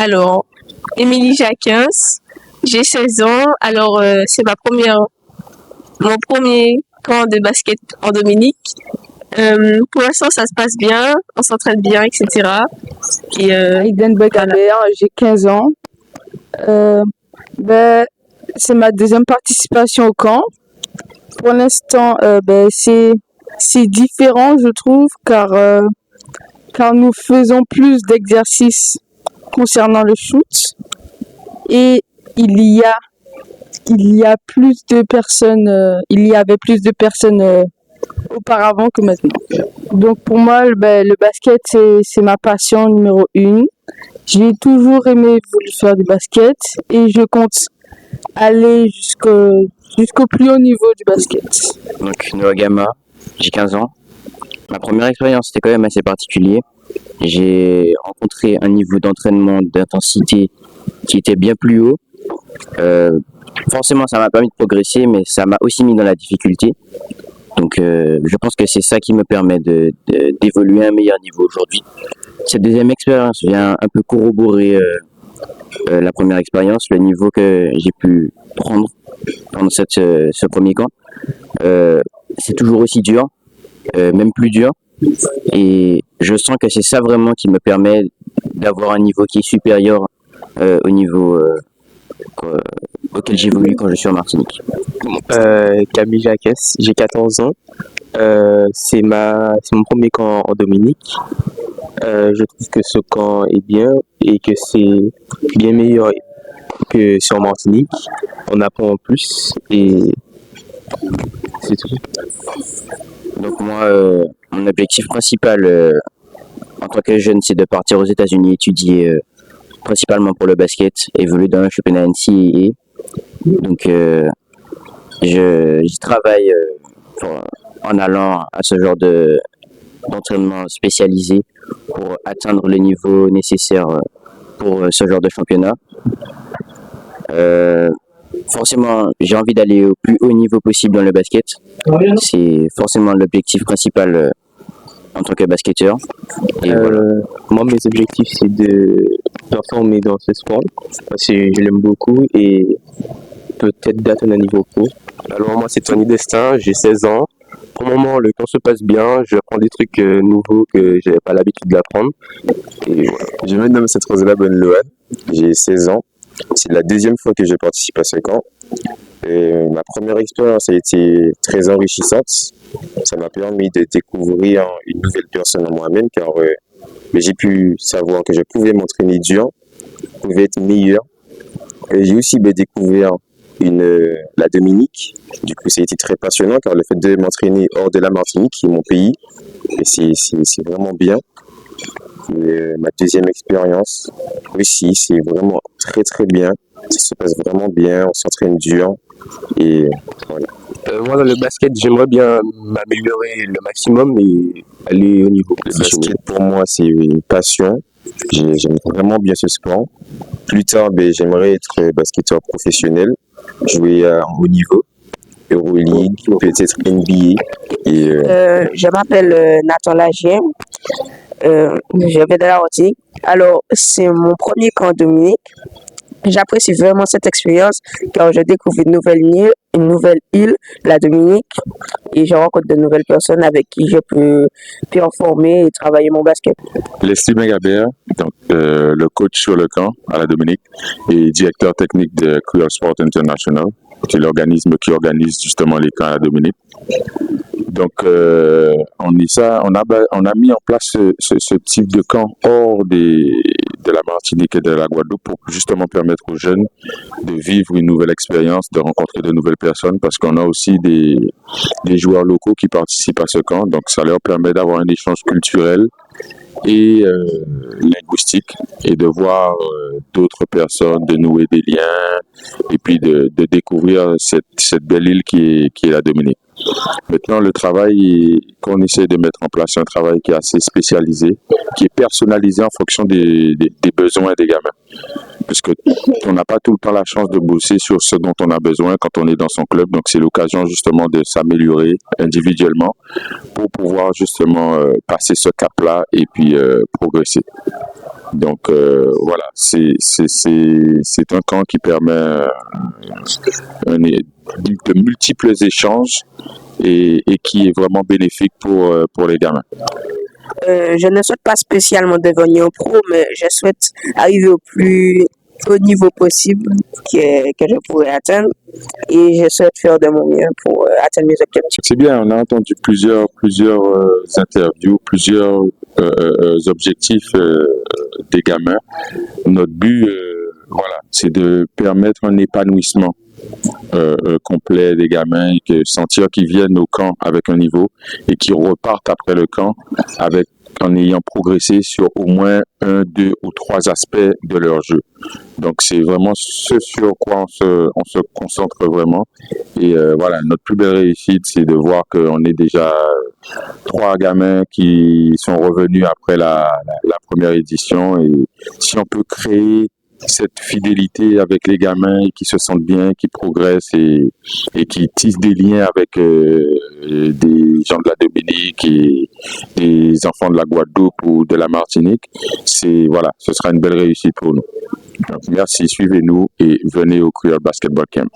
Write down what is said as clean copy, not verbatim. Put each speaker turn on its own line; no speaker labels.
Alors, Émilie Jacquins, j'ai 16 ans. Alors, c'est mon premier camp de basket en Dominique. Pour l'instant, ça se passe bien, on s'entraîne bien, etc. Et
Aiden Becaber, j'ai 15 ans. C'est ma deuxième participation au camp. Pour l'instant, c'est différent, je trouve, car nous faisons plus d'exercices concernant le shoot et il y a plus de personnes, il y avait plus de personnes auparavant que maintenant. Donc pour moi, le basket, c'est ma passion numéro 1. J'ai toujours aimé voulu faire du basket et je compte aller jusqu'au plus haut niveau du basket.
Donc Noah Gama, j'ai 15 ans. Ma première expérience était quand même assez particulier. J'ai rencontré un niveau d'entraînement, d'intensité qui était bien plus haut. Forcément, ça m'a permis de progresser, mais ça m'a aussi mis dans la difficulté. Donc, je pense que c'est ça qui me permet d'évoluer à un meilleur niveau aujourd'hui. Cette deuxième expérience vient un peu corroborer la première expérience, le niveau que j'ai pu prendre pendant ce premier camp. C'est toujours aussi dur, même plus dur. Et je sens que c'est ça vraiment qui me permet d'avoir un niveau qui est supérieur au niveau auquel j'évolue quand je suis en Martinique.
Camille Jacques, j'ai 14 ans. C'est mon premier camp en Dominique. Je trouve que ce camp est bien et que c'est bien meilleur que sur Martinique. On apprend plus et c'est tout.
Donc moi, mon objectif principal en tant que jeune, c'est de partir aux États-Unis étudier principalement pour le basket, évoluer dans le championnat NCAA. Donc j'y travaille en allant à ce genre d'entraînement spécialisé pour atteindre le niveau nécessaire pour ce genre de championnat. Forcément, j'ai envie d'aller au plus haut niveau possible dans le basket. C'est forcément l'objectif principal en tant que basketteur. Et voilà.
Moi, mes objectifs, c'est de performer dans ce sport parce que je l'aime beaucoup et peut-être d'atteindre un niveau pro.
Alors moi, c'est Tony Destin, j'ai 16 ans. Pour le moment, le camp se passe bien. Je prends des trucs nouveaux que j'avais pas l'habitude d'apprendre. Et voilà.
Je me nomme cette Rosela Bonne-Loane, j'ai 16 ans. C'est la deuxième fois que je participe à ce camp. Et ma première expérience a été très enrichissante. Ça m'a permis de découvrir une nouvelle personne en moi-même car j'ai pu savoir que je pouvais m'entraîner dur, je pouvais être meilleur. Et j'ai aussi découvert la Dominique. Du coup, ça a été très passionnant car le fait de m'entraîner hors de la Martinique, qui est mon pays, c'est vraiment bien. Et ma deuxième expérience aussi, c'est vraiment très très bien. Ça se passe vraiment bien, on s'entraîne dur. Et voilà.
Moi, dans le basket, j'aimerais bien m'améliorer le maximum et aller au niveau
Le basket, pour moi, c'est une passion. J'aime vraiment bien ce sport. Plus tard, j'aimerais être basketteur professionnel, jouer à haut niveau, Euroleague, peut-être NBA.
Je m'appelle Nathan Lagier. Je vais de la Martinique. Alors, c'est mon premier camp en Dominique. J'apprécie vraiment cette expérience car je découvre une nouvelle île, la Dominique, et je rencontre de nouvelles personnes avec qui je peux performer et travailler mon basket.
Leslie Megabert, donc le coach sur le camp à la Dominique et directeur technique de Queer Sport International, qui est l'organisme qui organise justement les camps à la Dominique. Donc, on a mis en place ce type de camp hors de la Martinique et de la Guadeloupe pour justement permettre aux jeunes de vivre une nouvelle expérience, de rencontrer de nouvelles personnes parce qu'on a aussi des joueurs locaux qui participent à ce camp. Donc, ça leur permet d'avoir un échange culturel et linguistique et de voir d'autres personnes, de nouer des liens et puis de découvrir cette belle île qui est la Dominique. Maintenant, le travail qu'on essaie de mettre en place, c'est un travail qui est assez spécialisé, qui est personnalisé en fonction des besoins des gamins. puisque on n'a pas tout le temps la chance de bosser sur ce dont on a besoin quand on est dans son club. Donc, c'est l'occasion justement de s'améliorer individuellement pour pouvoir justement passer ce cap-là et puis progresser. Donc voilà, c'est un camp qui permet de multiples échanges et qui est vraiment bénéfique pour les gamins.
Je ne souhaite pas spécialement devenir pro, mais je souhaite arriver au plus haut niveau possible que je pourrais atteindre et je souhaite faire de mon mieux pour atteindre mes objectifs.
C'est bien, on a entendu plusieurs interviews, plusieurs objectifs des gamins. Notre but, voilà, c'est de permettre un épanouissement complet des gamins et que sentir qu'ils viennent au camp avec un niveau et qu'ils repartent après le camp en ayant progressé sur au moins 1, 2 ou 3 aspects de leur jeu. Donc c'est vraiment ce sur quoi on se concentre vraiment. Et voilà, notre plus belle réussite, c'est de voir qu'on est déjà 3 gamins qui sont revenus après la première édition. Et si on peut créer cette fidélité avec les gamins et qui se sentent bien, qui progressent et qui tissent des liens avec des gens de la Dominique et des enfants de la Guadeloupe ou de la Martinique, voilà, ce sera une belle réussite pour nous. Donc, merci, suivez-nous et venez au Creole Basketball Camp.